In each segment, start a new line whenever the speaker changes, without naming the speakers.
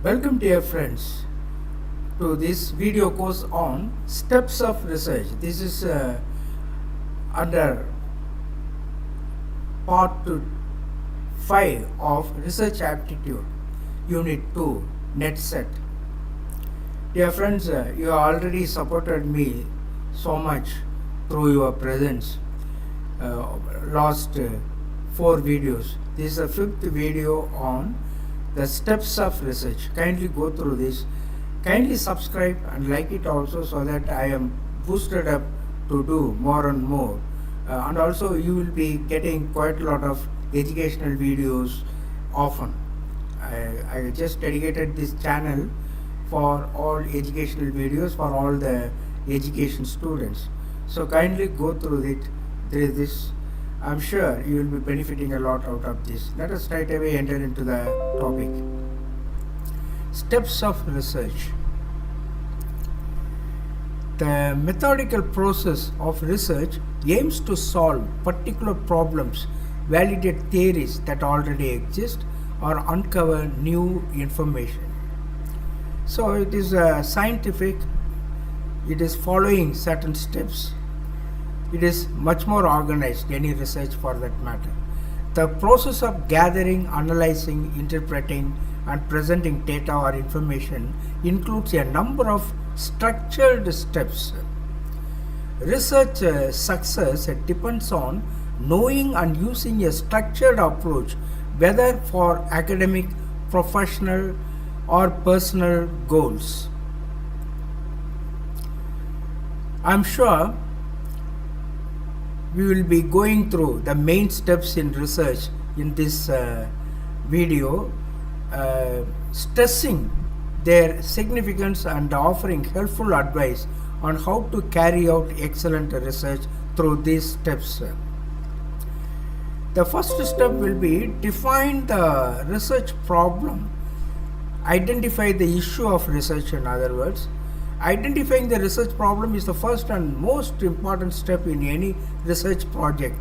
Welcome dear friends to this video course on steps of research. This is under part 5 of research aptitude unit 2 net set. Dear friends, you already supported me so much through your presence last 4 videos. This is the 5th video on the steps of research. Kindly go through this. Kindly subscribe and like it also, so that I am boosted up to do more and more. And also you will be getting quite a lot of educational videos often. I just dedicated this channel for all educational videos for all the education students. So kindly go through it. There is this. I'm sure you will be benefiting a lot out of this. Let us straight away enter into the topic. Steps of research. The methodical process of research aims to solve particular problems, validate theories that already exist, or uncover new information. So it is scientific, it is following certain steps. It is much more organized, any research for that matter. The process of gathering, analyzing, interpreting, and presenting data or information includes a number of structured steps. Research success depends on knowing and using a structured approach, whether for academic, professional, or personal goals. I'm sure we will be going through the main steps in research in this video, stressing their significance and offering helpful advice on how to carry out excellent research through these steps. The first step will be define the research problem, identify the issue of research. In other words, identifying the research problem is the first and most important step in any research project.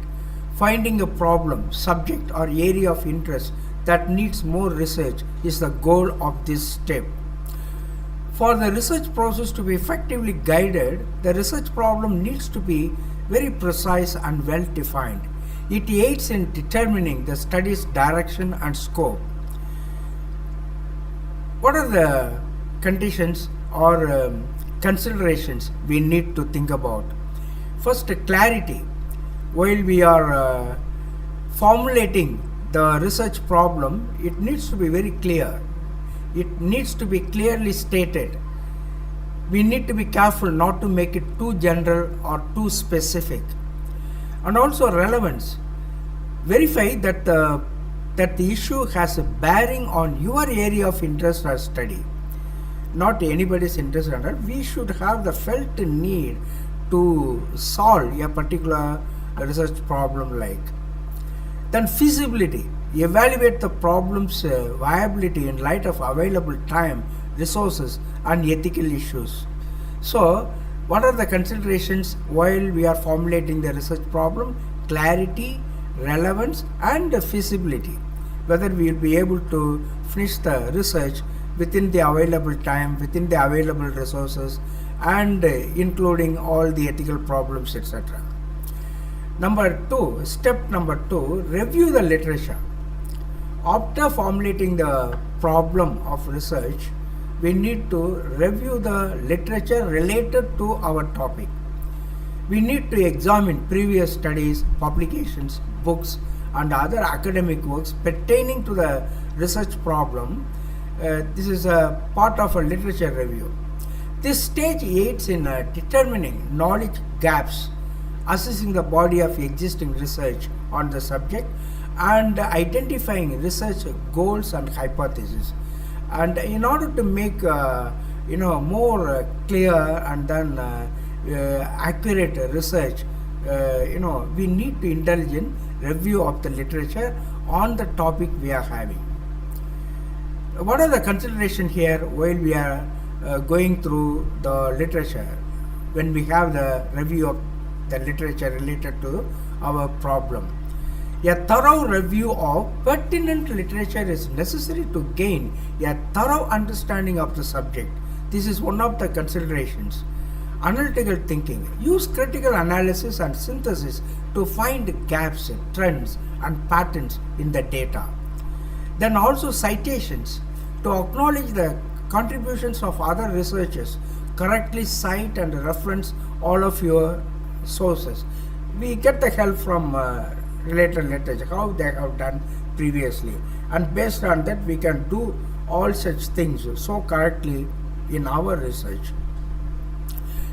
Finding a problem, subject, or area of interest that needs more research is the goal of this step. For the research process to be effectively guided, the research problem needs to be very precise and well defined. It aids in determining the study's direction and scope. What are the conditions or considerations we need to think about? First, clarity. While we are formulating the research problem, it needs to be very clear. It needs to be clearly stated. We need to be careful not to make it too general or too specific. And also relevance. Verify that the issue has a bearing on your area of interest or study. Not anybody's interest under. We should have the felt need to solve a particular research problem like. Then feasibility. Evaluate the problem's viability in light of available time, resources, and ethical issues. So, what are the considerations while we are formulating the research problem? Clarity, relevance, and feasibility. Whether we will be able to finish the research within the available time, within the available resources, and including all the ethical problems, etc. Step number 2, review the literature. After formulating the problem of research, we need to review the literature related to our topic. We need to examine previous studies, publications, books, and other academic works pertaining to the research problem. This is a part of a literature review. This stage aids in determining knowledge gaps, assessing the body of existing research on the subject, and identifying research goals and hypotheses. And in order to make more clear and then accurate research, we need to indulge in review of the literature on the topic we are having. What are the considerations here while we are going through the literature when we have the review of the literature related to our problem? A thorough review of pertinent literature is necessary to gain a thorough understanding of the subject. This is one of the considerations. Analytical thinking. Use critical analysis and synthesis to find gaps, trends, and patterns in the data. Then also citations. To acknowledge the contributions of other researchers, correctly cite and reference all of your sources. We get the help from related literature, how they have done previously, and based on that we can do all such things so correctly in our research.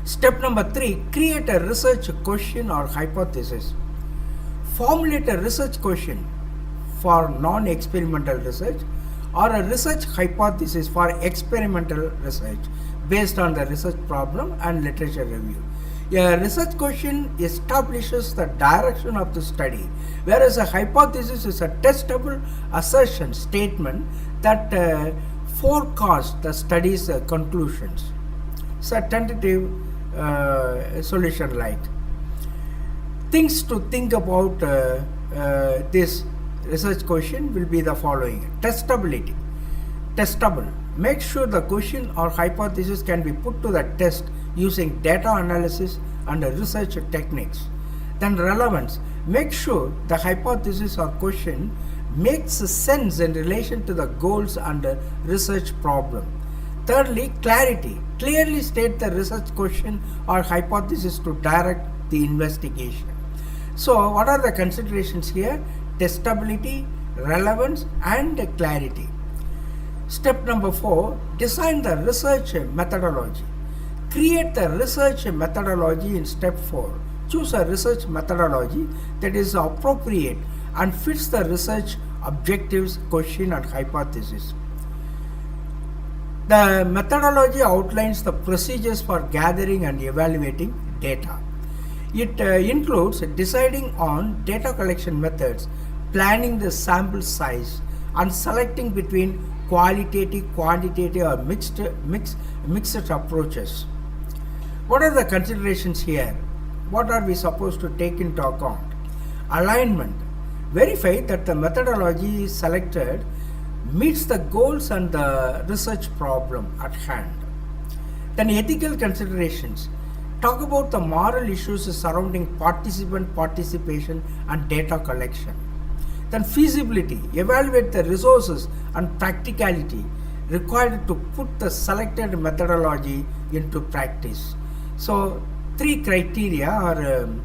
Step number 3, create a research question or hypothesis. Formulate a research question for non-experimental research or a research hypothesis for experimental research based on the research problem and literature review. A research question establishes the direction of the study, whereas a hypothesis is a testable assertion statement that forecasts the study's conclusions. It's a tentative solution like. Things to think about this research question will be the following. Testability. Testable. Make sure the question or hypothesis can be put to the test using data analysis and research techniques. Then relevance. Make sure the hypothesis or question makes sense in relation to the goals and research problem. Thirdly, clarity. Clearly state the research question or hypothesis to direct the investigation. So, what are the considerations here? Testability, relevance, and clarity. Step number 4, design the research methodology. Create the research methodology in step 4. Choose a research methodology that is appropriate and fits the research objectives, question, and hypothesis. The methodology outlines the procedures for gathering and evaluating data. It includes deciding on data collection methods, planning the sample size, and selecting between qualitative, quantitative, or mixed approaches. What are the considerations here? What are we supposed to take into account? Alignment. Verify that the methodology selected meets the goals and the research problem at hand. Then ethical considerations. Talk about the moral issues surrounding participant participation and data collection. Then feasibility. Evaluate the resources and practicality required to put the selected methodology into practice. So 3 criteria are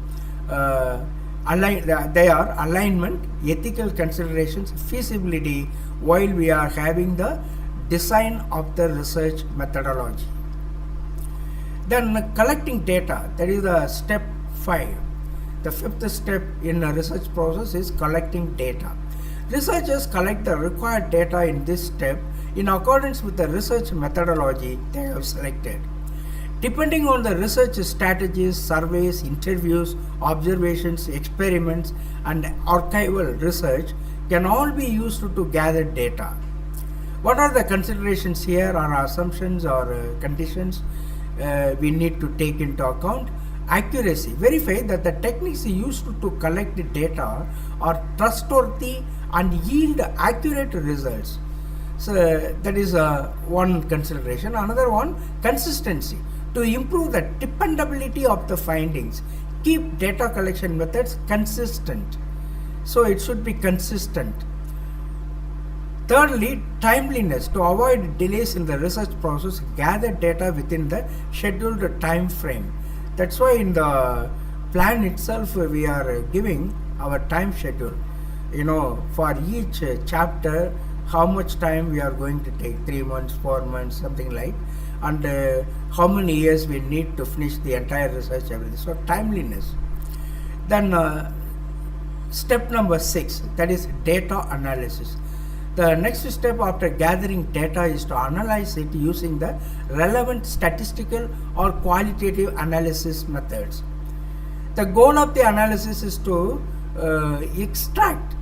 they are alignment, ethical considerations, feasibility, while we are having the design of the research methodology. Then collecting data, that is the step 5. The 5th step in a research process is collecting data. Researchers collect the required data in this step in accordance with the research methodology they have selected. Depending on the research strategies, surveys, interviews, observations, experiments, and archival research can all be used to gather data. What are the considerations here, or assumptions or conditions we need to take into account? Accuracy. Verify that the techniques used to collect the data are trustworthy and yield accurate results. So that is one consideration. Another one, consistency. To improve the dependability of the findings, keep data collection methods consistent. So it should be consistent. Thirdly, timeliness. To avoid delays in the research process, gather data within the scheduled time frame. That's why in the plan itself we are giving our time schedule. For each chapter, how much time we are going to take, 3 months, 4 months, something like, and how many years we need to finish the entire research, everything. So timeliness. Then step number 6, that is data analysis. The next step after gathering data is to analyze it using the relevant statistical or qualitative analysis methods. The goal of the analysis is to extract,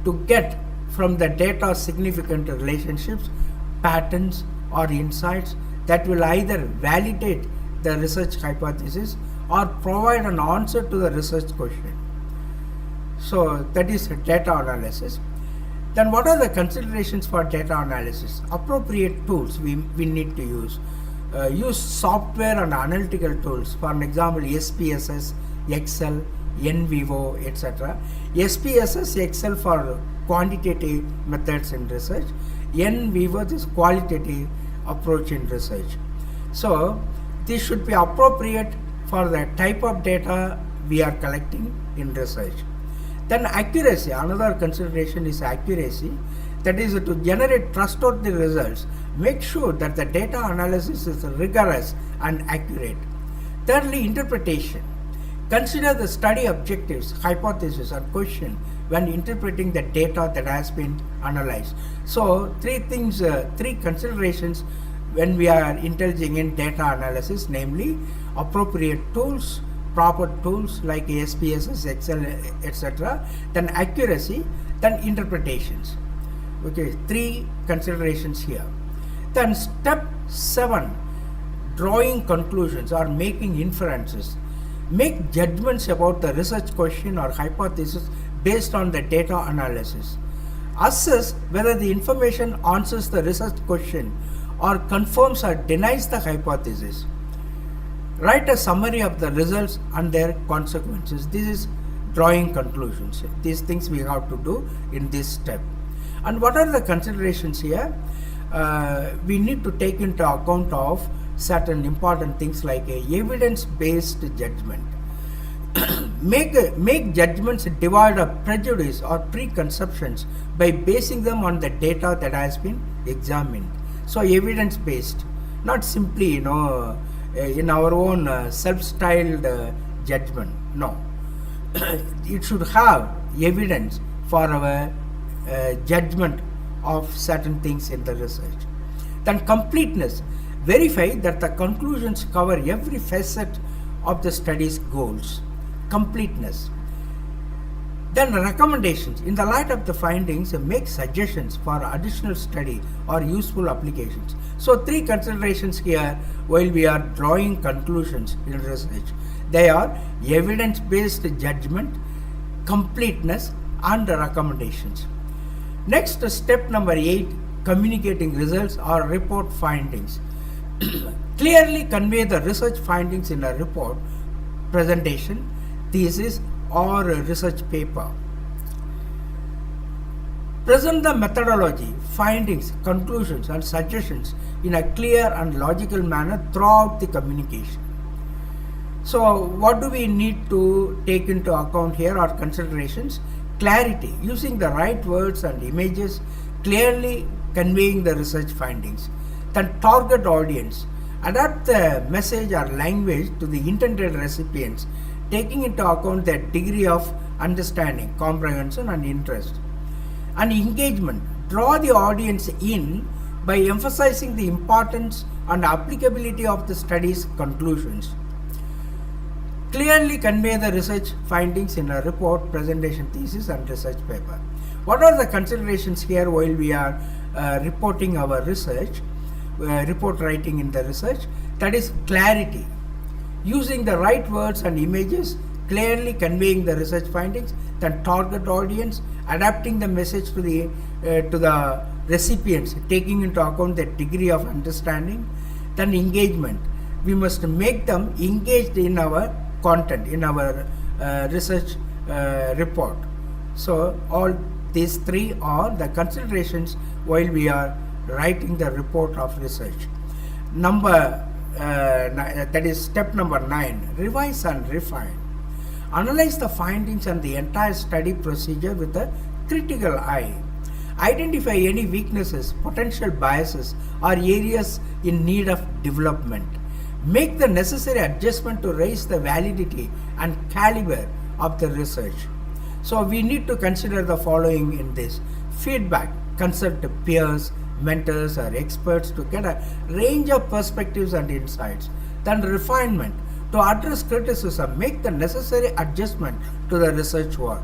to get from the data significant relationships, patterns, or insights that will either validate the research hypothesis or provide an answer to the research question. So that is data analysis. Then what are the considerations for data analysis? Appropriate tools we need to use. Use software and analytical tools. For an example, SPSS, Excel, NVivo, etc. SPSS, Excel for quantitative methods in research. NVivo is qualitative approach in research. So this should be appropriate for the type of data we are collecting in research. Then accuracy, another consideration is accuracy. That is to generate trustworthy results. Make sure that the data analysis is rigorous and accurate. Thirdly, interpretation. Consider the study objectives, hypothesis or question when interpreting the data that has been analyzed. So three considerations when we are indulging in data analysis, namely appropriate tools, proper tools like SPSS, Excel, etc. Then accuracy, then interpretations. Okay, three considerations here. Then step 7, drawing conclusions or making inferences. Make judgments about the research question or hypothesis based on the data analysis. Assess whether the information answers the research question or confirms or denies the hypothesis. Write a summary of the results and their consequences. This is drawing conclusions. These things we have to do in this step. And what are the considerations here? We need to take into account of certain important things like evidence-based judgment. Make judgments devoid of prejudice or preconceptions by basing them on the data that has been examined. So evidence-based, not simply in our own self-styled judgment. No, it should have evidence for our judgment of certain things in the research. Then completeness. Verify that the conclusions cover every facet of the study's goals. Completeness. Then recommendations. In the light of the findings, make suggestions for additional study or useful applications. So three considerations here while we are drawing conclusions in research. They are evidence-based judgment, completeness, and recommendations. Next, step number 8, communicating results or report findings. Clearly convey the research findings in a report, presentation, thesis, or a research paper. Present the methodology, findings, conclusions, and suggestions in a clear and logical manner throughout the communication. So, what do we need to take into account here or considerations? Clarity, using the right words and images, clearly conveying the research findings. Then target audience, adapt the message or language to the intended recipients, taking into account their degree of understanding, comprehension, and interest. And engagement, draw the audience in by emphasizing the importance and applicability of the study's conclusions. Clearly convey the research findings in a report, presentation, thesis, and research paper. What are the considerations here while we are reporting our research, report writing in the research? That is clarity, using the right words and images, clearly conveying the research findings. Then target audience, adapting the message to the recipients, taking into account their degree of understanding. Then engagement, we must make them engaged in our content, in our research report. So all these three are the considerations while we are writing the report of research. That is step number 9, revise and refine. Analyze the findings and the entire study procedure with a critical eye. Identify any weaknesses, potential biases, or areas in need of development. Make the necessary adjustment to raise the validity and caliber of the research. So we need to consider the following in this. Feedback, consult peers, mentors, or experts to get a range of perspectives and insights. Then refinement, to address criticism, make the necessary adjustment to the research work.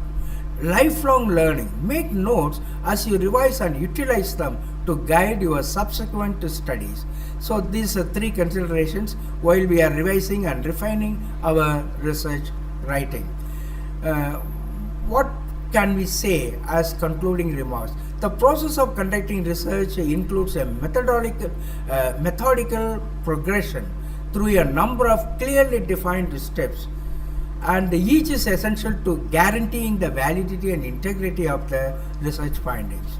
Lifelong learning, make notes as you revise and utilize them to guide your subsequent studies. So these are three considerations while we are revising and refining our research writing. What can we say as concluding remarks? The process of conducting research includes a methodical progression through a number of clearly defined steps, and each is essential to guaranteeing the validity and integrity of the research findings.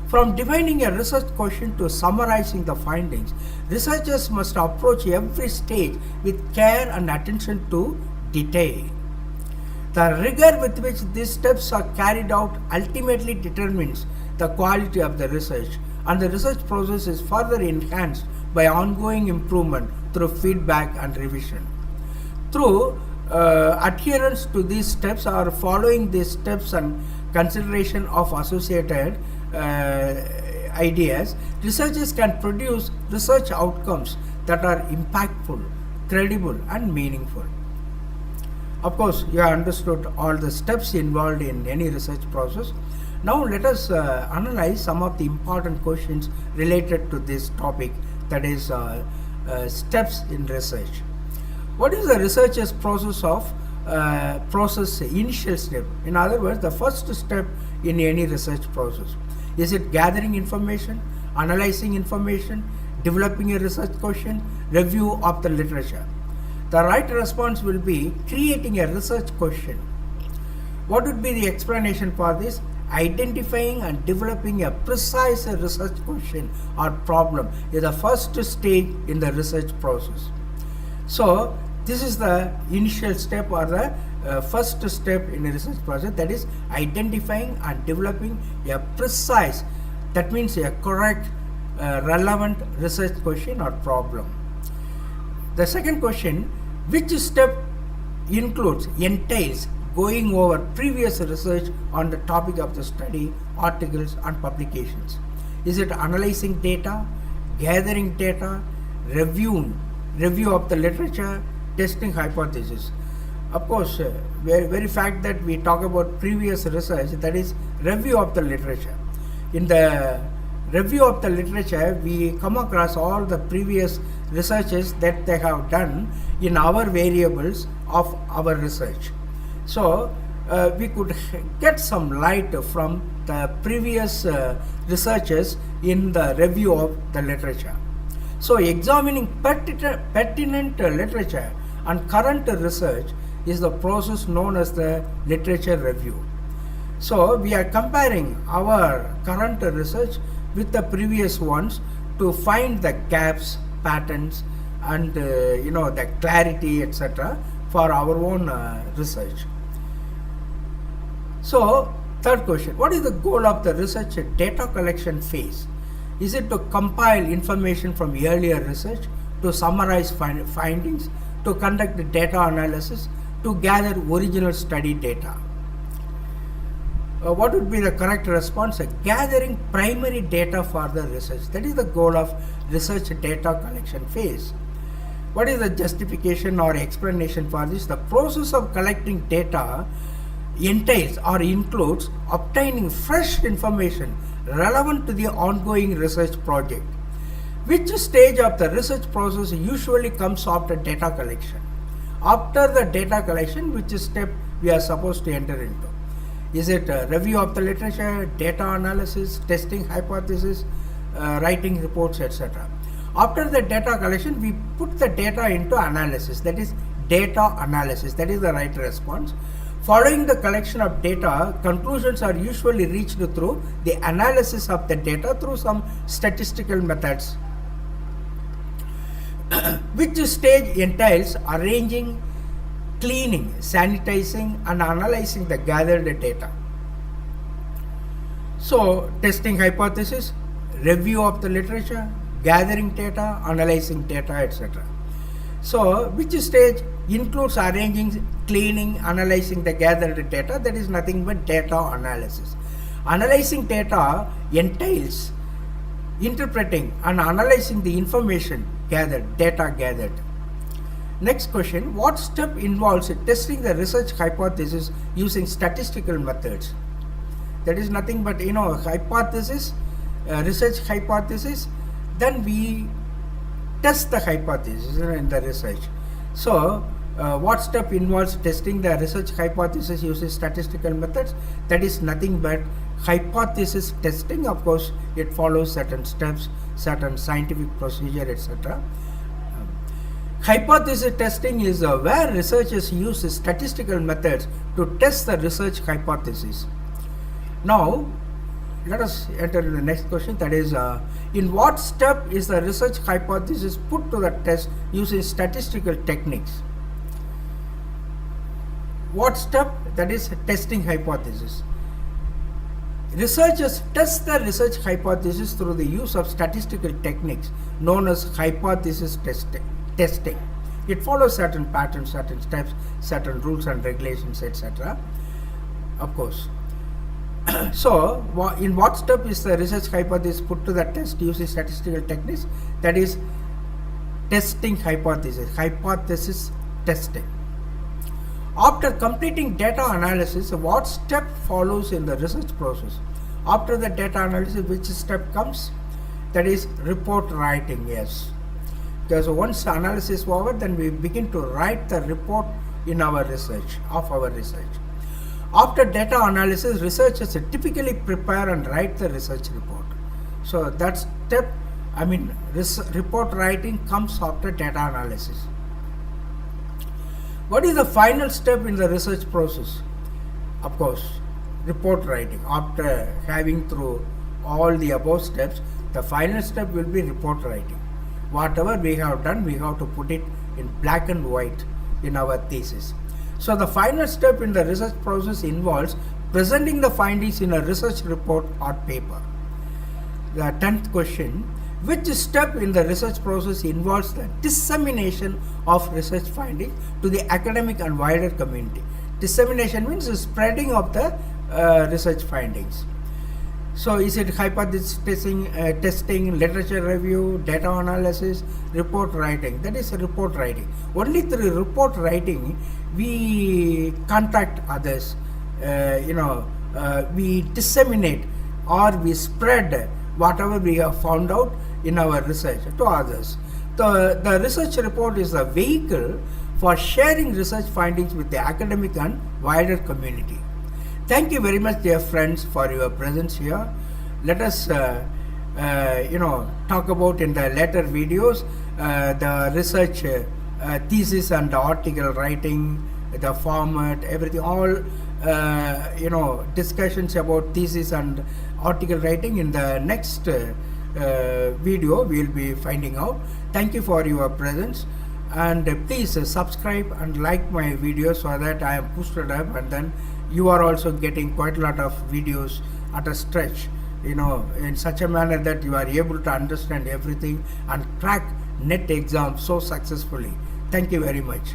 From defining a research question to summarizing the findings, researchers must approach every stage with care and attention to detail. The rigor with which these steps are carried out ultimately determines the quality of the research, and the research process is further enhanced by ongoing improvement through feedback and revision. Through adherence to these steps or following these steps and consideration of associated ideas, researchers can produce research outcomes that are impactful, credible, and meaningful. Of course, you have understood all the steps involved in any research process. Now let us analyze some of the important questions related to this topic, that is steps in research. What is the researcher's process initial step? In other words, the first step in any research process. Is it gathering information, analyzing information, developing a research question, review of the literature? The right response will be creating a research question. What would be the explanation for this? Identifying and developing a precise research question or problem is the first stage in the research process. So, this is the initial step or the first step in a research process, that is identifying and developing a precise, that means a correct, relevant research question or problem. The second question, which step entails going over previous research on the topic of the study, articles and publications? Is it analyzing data, gathering data, review of the literature, testing hypothesis? Of course, very fact that we talk about previous research, that is review of the literature. In the review of the literature, we come across all the previous researches that they have done in our variables of our research. So, we could get some light from the previous researches in the review of the literature. So, examining pertinent literature and current research is the process known as the literature review. So, we are comparing our current research with the previous ones to find the gaps, patterns, and the clarity, etc. for our own research. So, third question, what is the goal of the research data collection phase? Is it to compile information from earlier research, to summarize findings, to conduct data analysis, to gather original study data? What would be the correct response? Gathering primary data for the research. That is the goal of research data collection phase. What is the justification or explanation for this? The process of collecting data entails or includes obtaining fresh information relevant to the ongoing research project. Which stage of the research process usually comes after data collection? After the data collection, which step we are supposed to enter into? Is it a review of the literature, data analysis, testing hypothesis, writing reports, etc.? After the data collection, we put the data into analysis, that is data analysis, that is the right response. Following the collection of data, conclusions are usually reached through the analysis of the data through some statistical methods. Which stage entails arranging, cleaning, sanitizing and analyzing the gathered data? So, testing hypothesis, review of the literature, gathering data, analyzing data, etc. So, which stage includes arranging, cleaning, analyzing the gathered data? That is nothing but data analysis. Analyzing data entails interpreting and analyzing the information gathered, data gathered. Next question, what step involves testing the research hypothesis using statistical methods? That is nothing but hypothesis, research hypothesis, then we test the hypothesis in the research. So, What step involves testing the research hypothesis using statistical methods? That is nothing but hypothesis testing. Of course, it follows certain steps, certain scientific procedure, etc. Hypothesis testing is where researchers use statistical methods to test the research hypothesis. Now, let us enter the next question, that is, in what step is the research hypothesis put to the test using statistical techniques? What step? That is testing hypothesis. Researchers test the research hypothesis through the use of statistical techniques known as hypothesis testing. It follows certain patterns, certain steps, certain rules and regulations, etc. Of course. So, in what step is the research hypothesis put to the test using statistical techniques? That is testing hypothesis, hypothesis testing. After completing data analysis, what step follows in the research process? After the data analysis, which step comes? That is report writing, yes. Because once analysis is over, then we begin to write the report in our research, of our research. After data analysis, researchers typically prepare and write the research report. So that step, report writing comes after data analysis. What is the final step in the research process? Of course, report writing. After having through all the above steps, the final step will be report writing. Whatever we have done, we have to put it in black and white in our thesis. So the final step in the research process involves presenting the findings in a research report or paper. The 10th question, which step in the research process involves the dissemination of research findings to the academic and wider community? Dissemination means the spreading of the research findings. So is it hypothesis testing, literature review, data analysis, report writing? That is report writing. Only through report writing we contact others, we disseminate or we spread whatever we have found out in our research to others. The research report is a vehicle for sharing research findings with the academic and wider community. Thank you very much, dear friends, for your presence here. Let us talk about in the later videos the research thesis and the article writing, the format, everything, all discussions about thesis and article writing in the next video we will be finding out. Thank you for your presence, and please subscribe and like my videos so that I am boosted up, and then you are also getting quite a lot of videos at a stretch, in such a manner that you are able to understand everything and crack NET exam so successfully. Thank you very much.